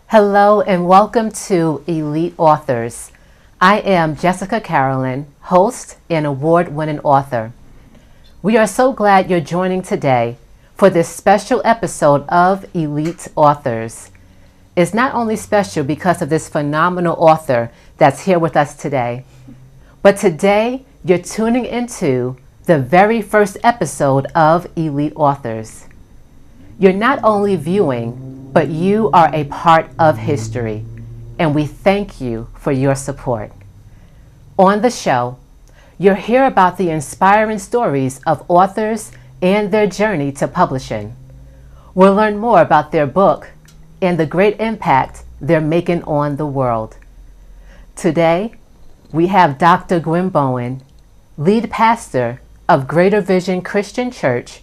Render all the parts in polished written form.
Hello and welcome to Elite Authors. I am Jessica Carolyn, host and award-winning author. We are so glad you're joining today for this special episode of Elite Authors. It's not only special because of this phenomenal author that's here with us today, but today you're tuning into the very first episode of Elite Authors. You're not only viewing, but you are a part of history, and we thank you for your support. On the show, you'll hear about the inspiring stories of authors and their journey to publishing. We'll learn more about their book and the great impact they're making on the world. Today, we have Dr. Gwen Bowen, lead pastor of Greater Vision Christian Church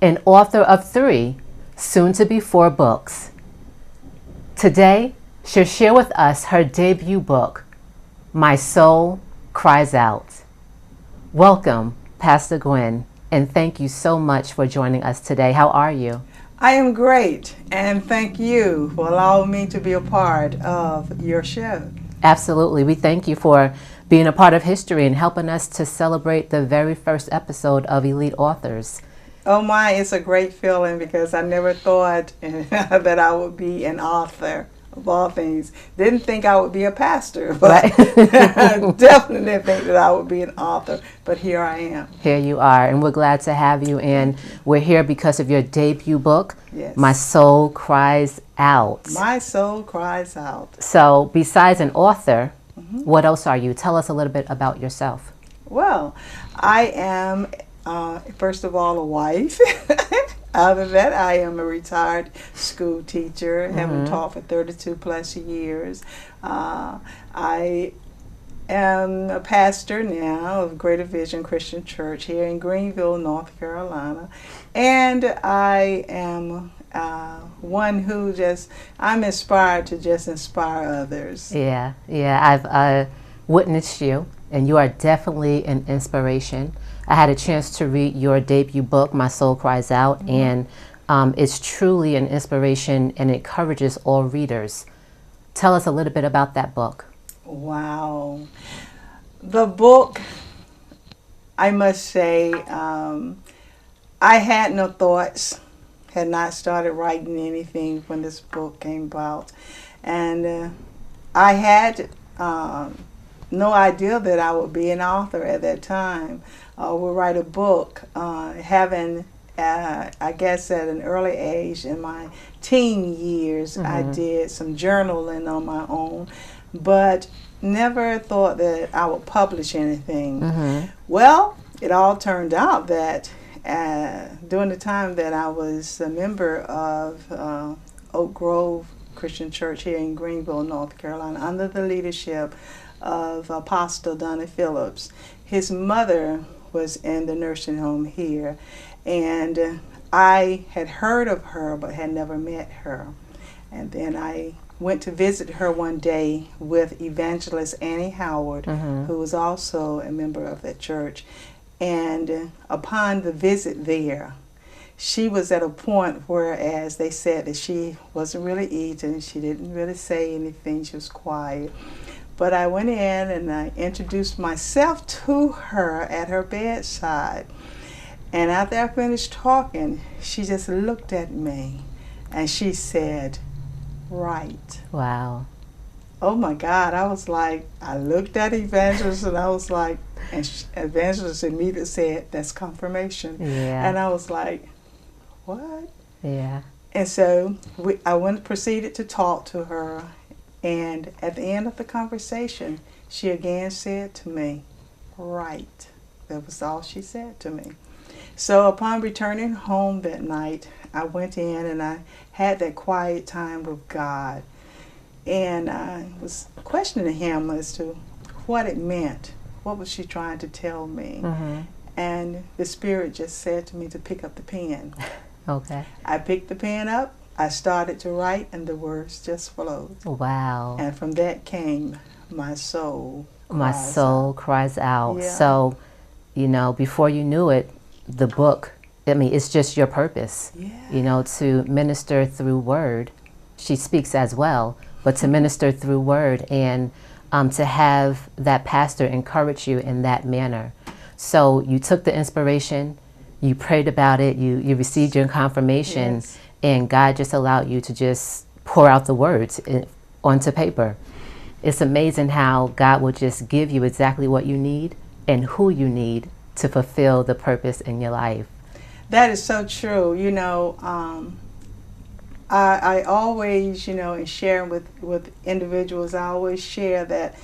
and author of 3, soon to be 4 books. Today, she'll share with us her debut book, My Soul Cries Out. Welcome, Pastor Gwen, and thank you so much for joining us today. How are you? I am great, and thank you for allowing me to be a part of your show. Absolutely. We thank you for being a part of history and helping us to celebrate the very first episode of Elite Authors. Oh my, it's a great feeling because I never thought that I would be an author of all things. Didn't think I would be a pastor, but Right. definitely didn't think that I would be an author. But here I am. Here you are, and we're glad to have you. And we're here because of your debut book, Yes. My Soul Cries Out. My soul cries out. So besides an author, what else are you? Tell us a little bit about yourself. Well, I am, first of all, a wife. Other than that, I am a retired school teacher, having taught for 32 plus years. I am a pastor now of Greater Vision Christian Church here in Greenville, North Carolina. And I am one who I'm inspired to just inspire others. Yeah, I've witnessed you, and you are definitely an inspiration. I had a chance to read your debut book, My Soul Cries Out, and it's truly an inspiration and encourages all readers. Tell us a little bit about that book. Wow. The book, I must say, I had no thoughts, had not started writing anything when this book came about. And I had no idea that I would be an author at that time. Would write a book, having, I guess at an early age in my teen years, I did some journaling on my own, but never thought that I would publish anything. Well, it all turned out that during the time that I was a member of Oak Grove Christian Church here in Greenville, North Carolina, under the leadership of Apostle Donna Phillips, his mother was in the nursing home here, and I had heard of her but had never met her. And then I went to visit her one day with evangelist Annie Howard, who was also a member of that church. And upon the visit there, she was at a point where, as they said, that she wasn't really eating, she didn't really say anything, she was quiet. But I went in and I introduced myself to her at her bedside. And after I finished talking, she just looked at me and she said, "Right." Wow. Oh my God, I was like, I looked at Evangelist and I was like, and Evangelist immediately said, "That's confirmation." Yeah. And I was like, what? Yeah. And so I proceeded to talk to her. And at the end of the conversation, she again said to me, "Right." That was all she said to me. So upon returning home that night, I went in and I had that quiet time with God. And I was questioning him as to what it meant. What was she trying to tell me? And the Spirit just said to me to pick up the pen. Okay. I picked the pen up. I started to write, and the words just flowed. Wow. And from that came My Soul My Cries Soul Out. Cries Out. Yeah. So, before you knew it, the book, it's just your purpose, Yeah. to minister through word, she speaks as well, but to minister through word and to have that pastor encourage you in that manner. So you took the inspiration, you prayed about it, you received your confirmation, Yes. and God just allowed you to just pour out the words onto paper. It's amazing how God will just give you exactly what you need and who you need to fulfill the purpose in your life. That is so true. You know, I always, you know, in sharing with individuals, I always share that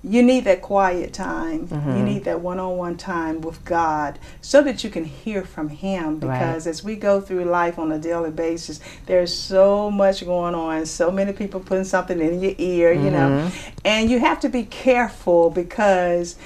you need that quiet time. You need that one-on-one time with God so that you can hear from Him. Because as we go through life on a daily basis, there's so much going on, so many people putting something in your ear, you know, and you have to be careful because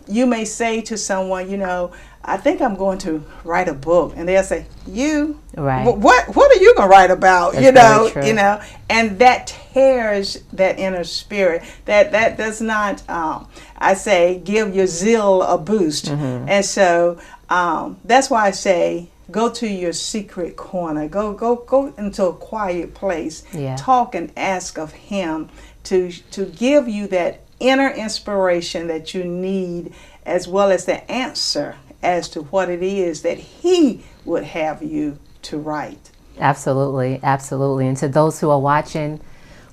you may say to someone, you know, I think I'm going to write a book, and they'll say, "You, what are you going to write about?" That's you know, and that tears that inner spirit. That does not, I say, give your zeal a boost, and so that's why I say, go to your secret corner, go into a quiet place, talk and ask of Him to give you that inner inspiration that you need, as well as the answer as to what it is that He would have you to write. Absolutely, absolutely. And to those who are watching,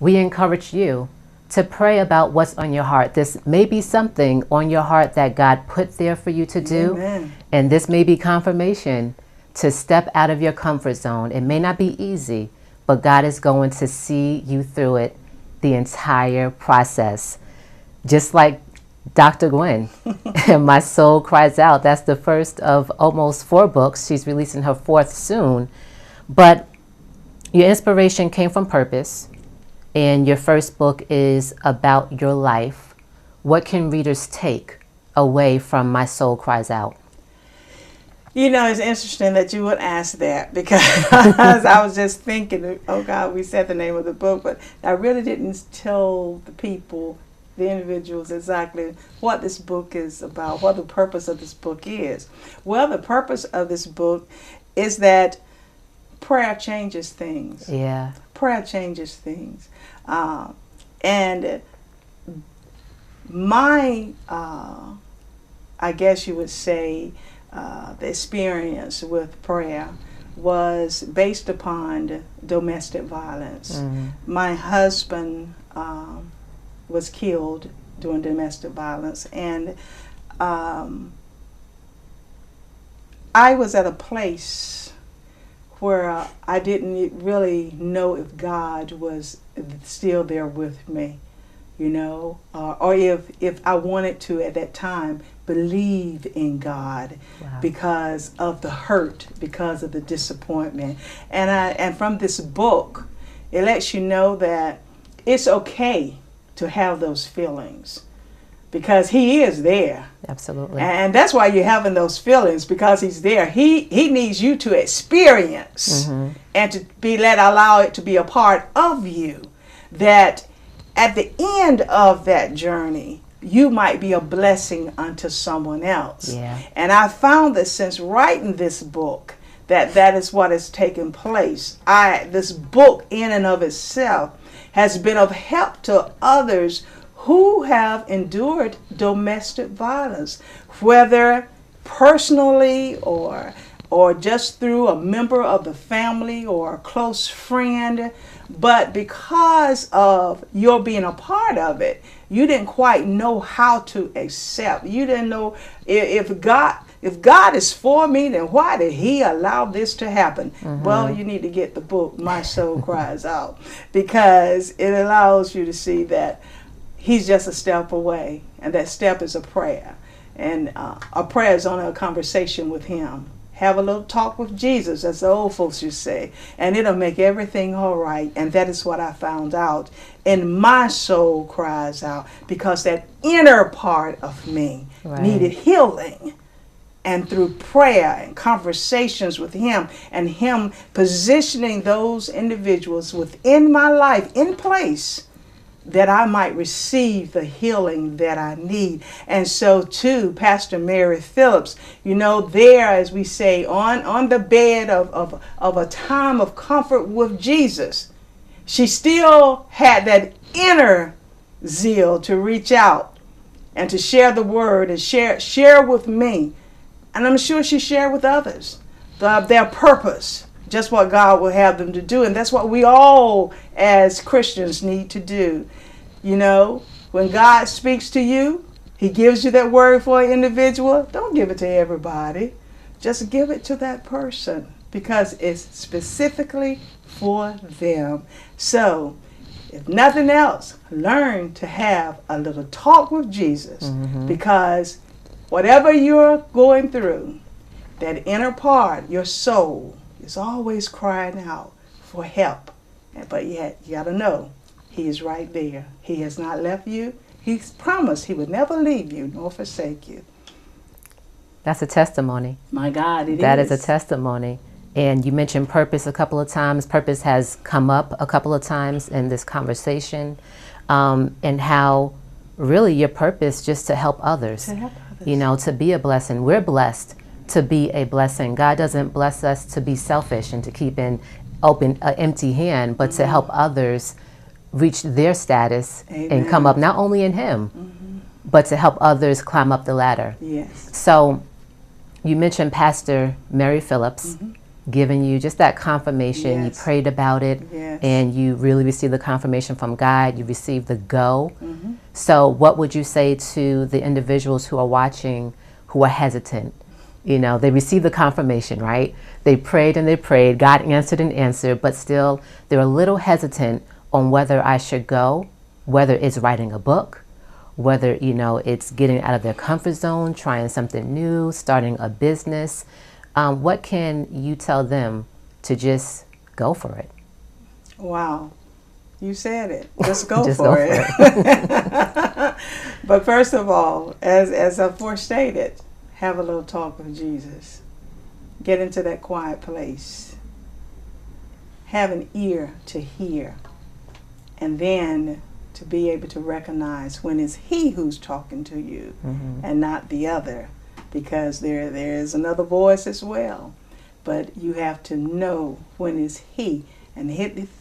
we encourage you to pray about what's on your heart. This may be something on your heart that God put there for you to do. Amen. And this may be confirmation to step out of your comfort zone. It may not be easy, but God is going to see you through it the entire process. Just like Dr. Gwen, and My Soul Cries Out. That's the first of almost 4 books. She's releasing her 4th soon. But your inspiration came from purpose, and your first book is about your life. What can readers take away from My Soul Cries Out? You know, it's interesting that you would ask that, because I was just thinking, oh God, we said the name of the book, but I really didn't tell the people, the individuals, exactly what this book is about, what the purpose of this book is. Well, the purpose of this book is that prayer changes things. Yeah. Prayer changes things. And my, I guess you would say, the experience with prayer was based upon domestic violence. My husband was killed during domestic violence, and I was at a place where I didn't really know if God was still there with me, you know, or if I wanted to at that time believe in God. Wow. Because of the hurt, because of the disappointment. And from this book, it lets you know that it's okay to have those feelings, because He is there. Absolutely. And that's why you're having those feelings, because He's there. He needs you to experience and to allow it to be a part of you, that at the end of that journey, you might be a blessing unto someone else. Yeah. And I found that since writing this book, that is what has taken place. This book in and of itself has been of help to others who have endured domestic violence, whether personally or just through a member of the family or a close friend. But because of your being a part of it, you didn't quite know how to accept. You didn't know if God is for me, then why did He allow this to happen? Well, you need to get the book, My Soul Cries Out, because it allows you to see that He's just a step away, and that step is a prayer. And a prayer is only a conversation with Him. Have a little talk with Jesus, as the old folks used to say, and it'll make everything all right. And that is what I found out. And my soul cries out, because that inner part of me needed healing. And through prayer and conversations with Him, and Him positioning those individuals within my life in place, that I might receive the healing that I need. And so too, Pastor Mary Phillips, you know, there, as we say, on the bed of a time of comfort with Jesus, she still had that inner zeal to reach out and to share the word and share with me. And I'm sure she shared with others their purpose, just what God will have them to do. And that's what we all as Christians need to do. You know, when God speaks to you, he gives you that word for an individual. Don't give it to everybody. Just give it to that person because it's specifically for them. So, if nothing else, learn to have a little talk with Jesus, because whatever you're going through, that inner part, your soul, is always crying out for help. But yet, you got to know, he is right there. He has not left you. He's promised he would never leave you nor forsake you. That's a testimony. My God, it is. That is a testimony. And you mentioned purpose a couple of times. Purpose has come up a couple of times in this conversation, and how really your purpose just to help others. To help others. You know, to be a blessing. We're blessed to be a blessing. God doesn't bless us to be selfish and to keep an empty hand, but to help others reach their status and come up not only in him, but to help others climb up the ladder. Yes. So you mentioned Pastor Mary Phillips giving you just that confirmation. Yes. You prayed about it, Yes. and you really received the confirmation from God. You received the go. So what would you say to the individuals who are watching who are hesitant? You know, they received the confirmation, right? They prayed and they prayed. God answered and answered, but still they're a little hesitant on whether I should go, whether it's writing a book, whether, you know, it's getting out of their comfort zone, trying something new, starting a business. What can you tell them to just go for it? Wow. You said it. Just go Just for go it. But first of all, as I forestated, have a little talk with Jesus. Get into that quiet place. Have an ear to hear. And then to be able to recognize when it's he who's talking to you and not the other. Because there is another voice as well. But you have to know when it's he. And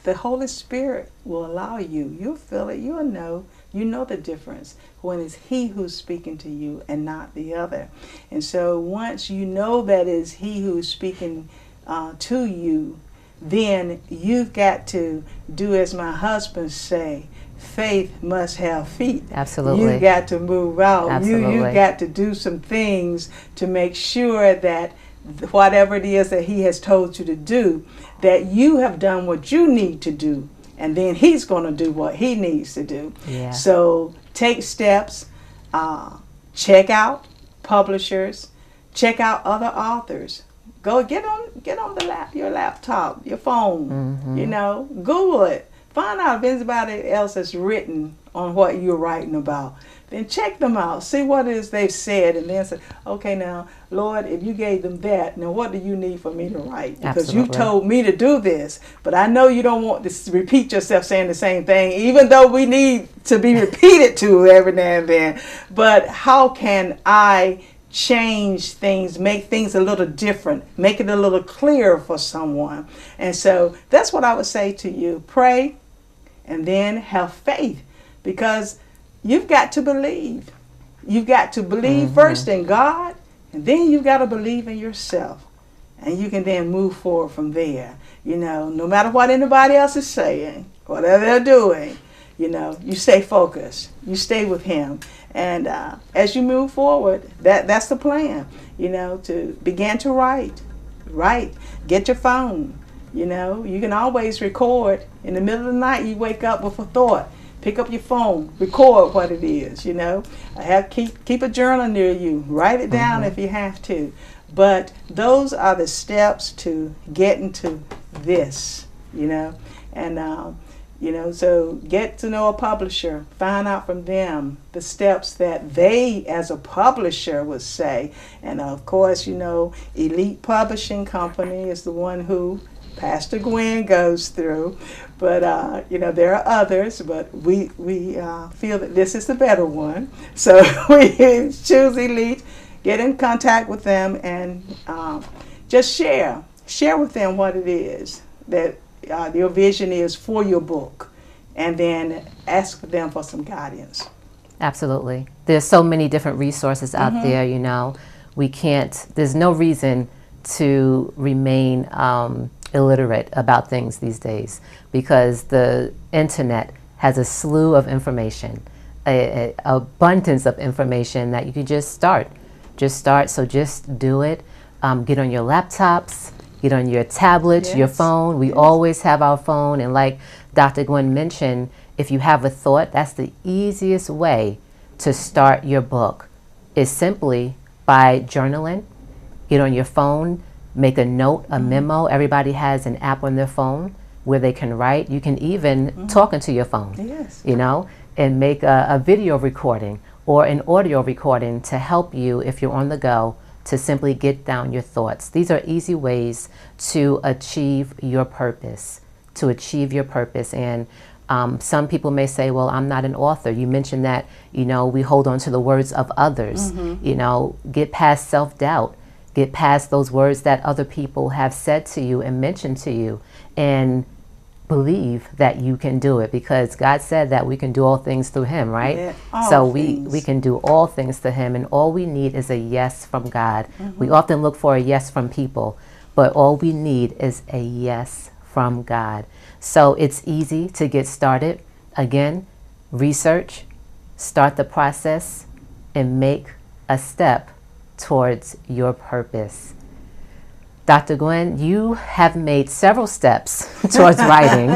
the Holy Spirit will allow you. You'll feel it. You'll know. You know the difference when it's he who's speaking to you and not the other. And so once you know that it's he who's speaking to you, then you've got to do as my husband say, faith must have feet. Absolutely. You've got to move out. Absolutely. You've got to do some things to make sure that whatever it is that he has told you to do, that you have done what you need to do, and then he's going to do what he needs to do. Yeah. So take steps, check out publishers, check out other authors. Go get on your laptop, your phone, you know, Google it. Find out if anybody else has written on what you're writing about. Then check them out. See what it is they've said, and then say, okay, now, Lord, if you gave them that, now what do you need for me to write? Because Absolutely. you told me to do this, but I know you don't want to repeat yourself saying the same thing, even though we need to be repeated to every now and then. But how can I change things, make things a little different, make it a little clearer for someone? And so that's what I would say to you. Pray and then have faith, because you've got to believe. You've got to believe first in God, and then you've got to believe in yourself. And you can then move forward from there. You know, no matter what anybody else is saying, whatever they're doing, you know, you stay focused. You stay with him. And as you move forward, that's the plan, you know, to begin to write. Get your phone. You know, you can always record. In the middle of the night, you wake up with a thought. Pick up your phone, record what it is, you know. Keep a journal near you. Write it down if you have to. But those are the steps to get into this, you know. And, you know, so get to know a publisher. Find out from them the steps that they, as a publisher, would say. And, of course, you know, Elite Publishing Company is the one who Pastor Gwen goes through, but you know, there are others, but we feel that this is the better one, so we choose Elite. Get in contact with them and just share with them what it is that your vision is for your book, and then ask them for some guidance. Absolutely. There's so many different resources out there, you know. There's no reason to remain illiterate about things these days, because the internet has a slew of information, a abundance of information that you can just start. So just do it. Get on your laptops, get on your tablets, your Yes. phone. We Yes. always have our phone. And like Dr. Gwen mentioned, if you have a thought, that's the easiest way to start your book, is simply by journaling. Get on your phone, make a note, a memo. Everybody has an app on their phone where they can write. You can even talk into your phone, Yes. you know, and make a video recording or an audio recording to help you if you're on the go, to simply get down your thoughts. These are easy ways to achieve your purpose, And some people may say, well, I'm not an author. You mentioned that, you know, we hold on to the words of others. You know, get past self-doubt. Get past those words that other people have said to you and mentioned to you, and believe that you can do it, because God said that we can do all things through Him, right? Yeah, all so things. we can do all things through Him, and all we need is a yes from God. We often look for a yes from people, but all we need is a yes from God. So it's easy to get started. Again, research, start the process, and make a step towards your purpose. Dr. Gwen, you have made several steps towards writing.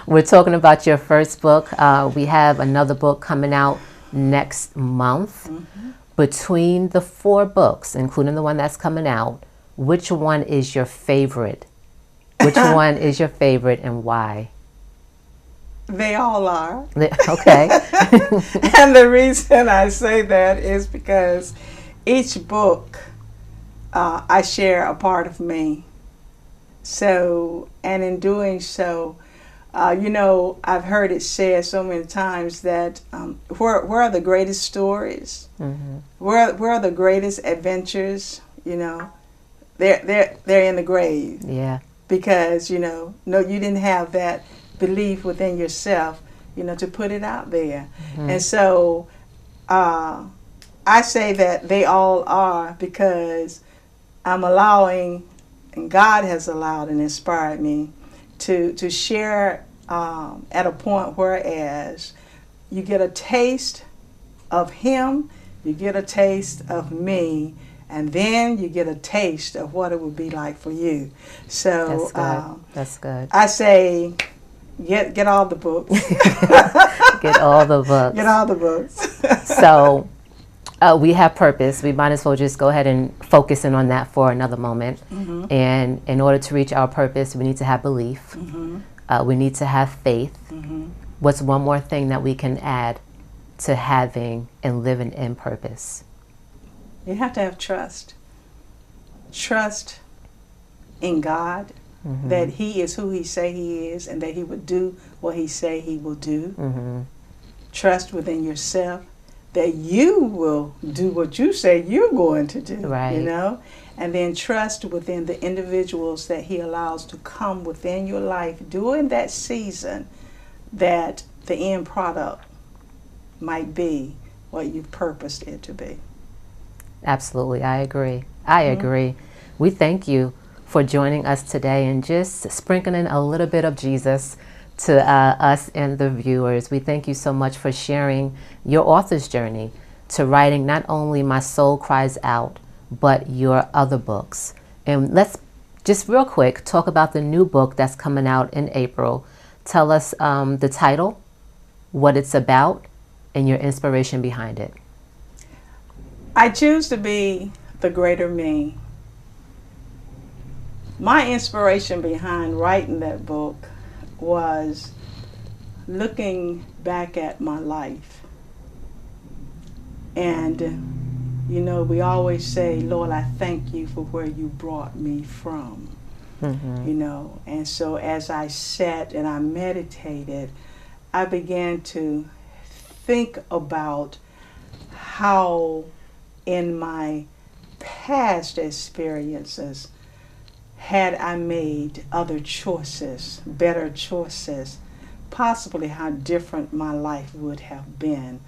We're talking about your first book. We have another book coming out next month. Between the 4 books, including the one that's coming out, which one is your favorite? Which one is your favorite, and why? They all are. Okay. And the reason I say that is because each book, I share a part of me. So, and in doing so, you know, I've heard it said so many times that where are the greatest stories? Where are the greatest adventures? You know, they're in the grave. Yeah. Because, you know, no, you didn't have that belief within yourself, you know, to put it out there. And so I say that they all are, because I'm allowing, and God has allowed and inspired me to share at a point whereas you get a taste of Him, you get a taste of me, and then you get a taste of what it would be like for you. So That's good. I say, get all the books. Get all the books. Get all the books. So we have purpose. We might as well just go ahead and focus in on that for another moment. And in order to reach our purpose, we need to have belief. We need to have faith. What's one more thing that we can add to having and living in purpose? You have to have trust. Trust in God, that He is who He say He is, and that He would do what He say He will do. Trust within yourself, that you will do what you say you're going to do, Right. you know? And then trust within the individuals that He allows to come within your life during that season, that the end product might be what you've purposed it to be. Absolutely. I agree. I agree. We thank you for joining us today and just sprinkling a little bit of Jesus to us and the viewers. We thank you so much for sharing your author's journey to writing not only My Soul Cries Out, but your other books. And let's just real quick talk about the new book that's coming out in April. Tell us the title, what it's about, and your inspiration behind it. I choose to be the greater me. My inspiration behind writing that book was looking back at my life. And, you know, we always say, Lord, I thank you for where you brought me from. You know, and so as I sat and I meditated, I began to think about how in my past experiences had I made other choices, better choices, possibly how different my life would have been.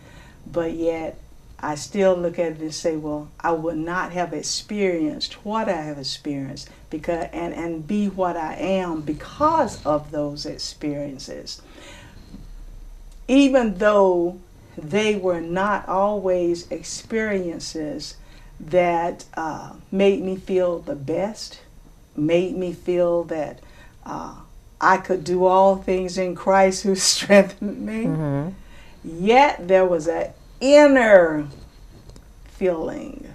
But yet, I still look at it and say, well, I would not have experienced what I have experienced because and be what I am because of those experiences. Even though they were not always experiences that made me feel the best, made me feel that I could do all things in Christ who strengthened me, Mm-hmm. yet there was an inner feeling,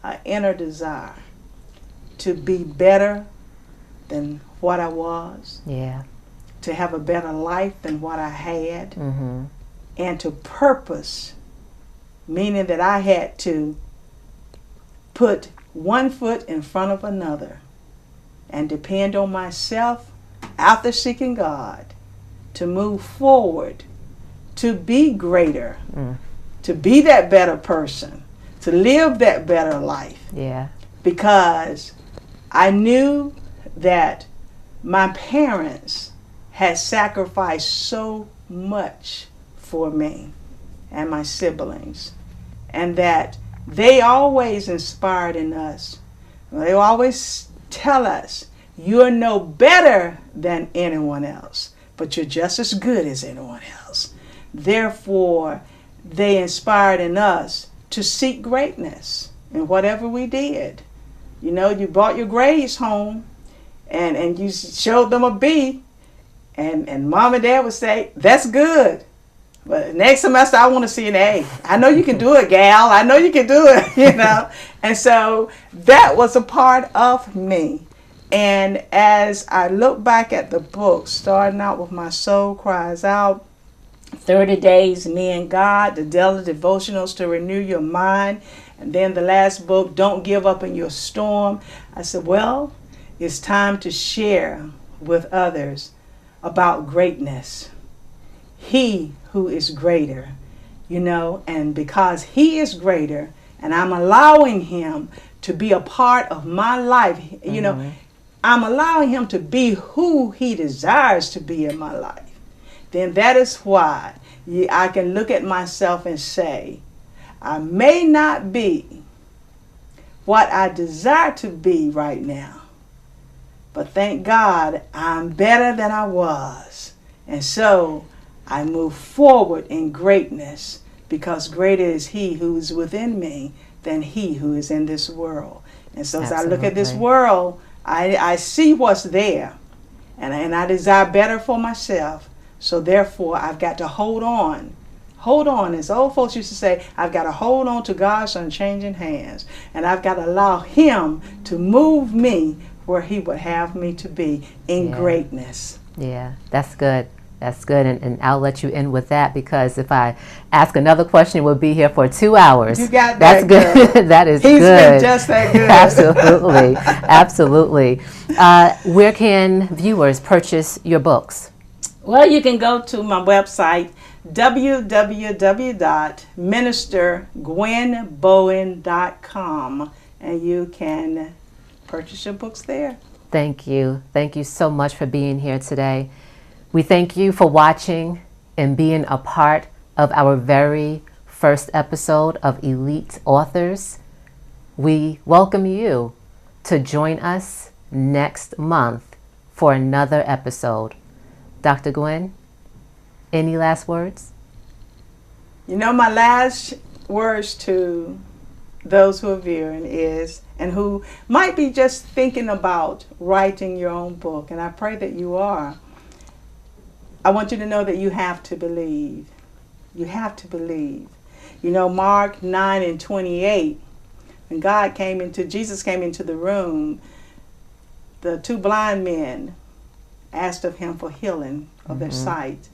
an inner desire to be better than what I was, Yeah. to have a better life than what I had, Mm-hmm. and to purpose, meaning that I had to put one foot in front of another and depend on myself after seeking God to move forward, to be greater, to be that better person, to live that better life. Yeah. Because I knew that my parents had sacrificed so much for me and my siblings, and that they always inspired in us. They always tell us, you're no better than anyone else, but you're just as good as anyone else. Therefore, they inspired in us to seek greatness in whatever we did. You know, you brought your grades home and you showed them a B, and mom and dad would say, that's good. But next semester, I want to see an A. I know you can do it, gal. I know you can do it, you know. And so that was a part of me. And as I look back at the book, starting out with My Soul Cries Out, 30 Days, Me and God, the daily devotionals to renew your mind, and then the last book, Don't Give Up in Your Storm, I said, well, it's time to share with others about greatness. He who is greater, you know, and because he is greater and I'm allowing him to be a part of my life, you know, I'm allowing him to be who he desires to be in my life, then that is why I can look at myself and say, I may not be what I desire to be right now, but thank God I'm better than I was. And so I move forward in greatness because greater is he who is within me than he who is in this world. And so as I look at this world, I see what's there, and I desire better for myself. So therefore, I've got to hold on. Hold on, as old folks used to say, I've got to hold on to God's unchanging hands. And I've got to allow him to move me where he would have me to be in greatness. Yeah, that's good. That's good. And I'll let you end with that, because if I ask another question, we'll be here for 2 hours. You got that's that, good. Girl. That is He's good. been just that good. Absolutely. Absolutely. Where can viewers purchase your books? Well, you can go to my website, www.ministergwenbowen.com, and you can purchase your books there. Thank you. Thank you so much for being here today. We thank you for watching and being a part of our very first episode of Elite Authors. We welcome you to join us next month for another episode. Dr. Gwen, any last words? You know, my last words to those who are viewing is, and who might be just thinking about writing your own book, and I pray that you are, I want you to know that you have to believe. You have to believe. You know, Mark 9:28, when Jesus came into the room, the two blind men asked of him for healing of their sight.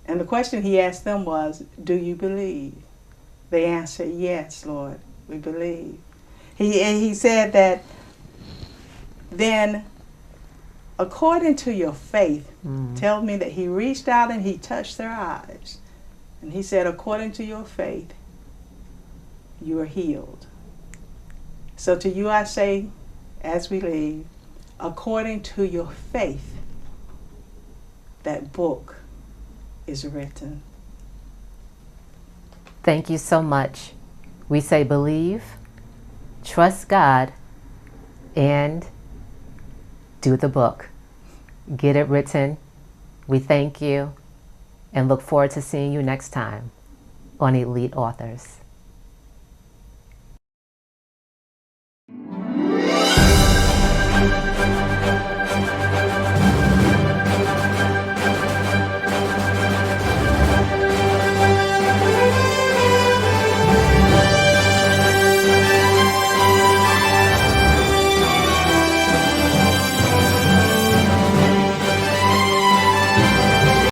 And the question he asked them was, do you believe? They answered, yes, Lord, we believe. He said that, then according to your faith, tell me that he reached out and he touched their eyes. And he said, according to your faith, you are healed. So to you I say, as we leave, according to your faith, that book is written. Thank you so much. We say believe, trust God, and do the book. Get it written. We thank you and look forward to seeing you next time on Elite Authors.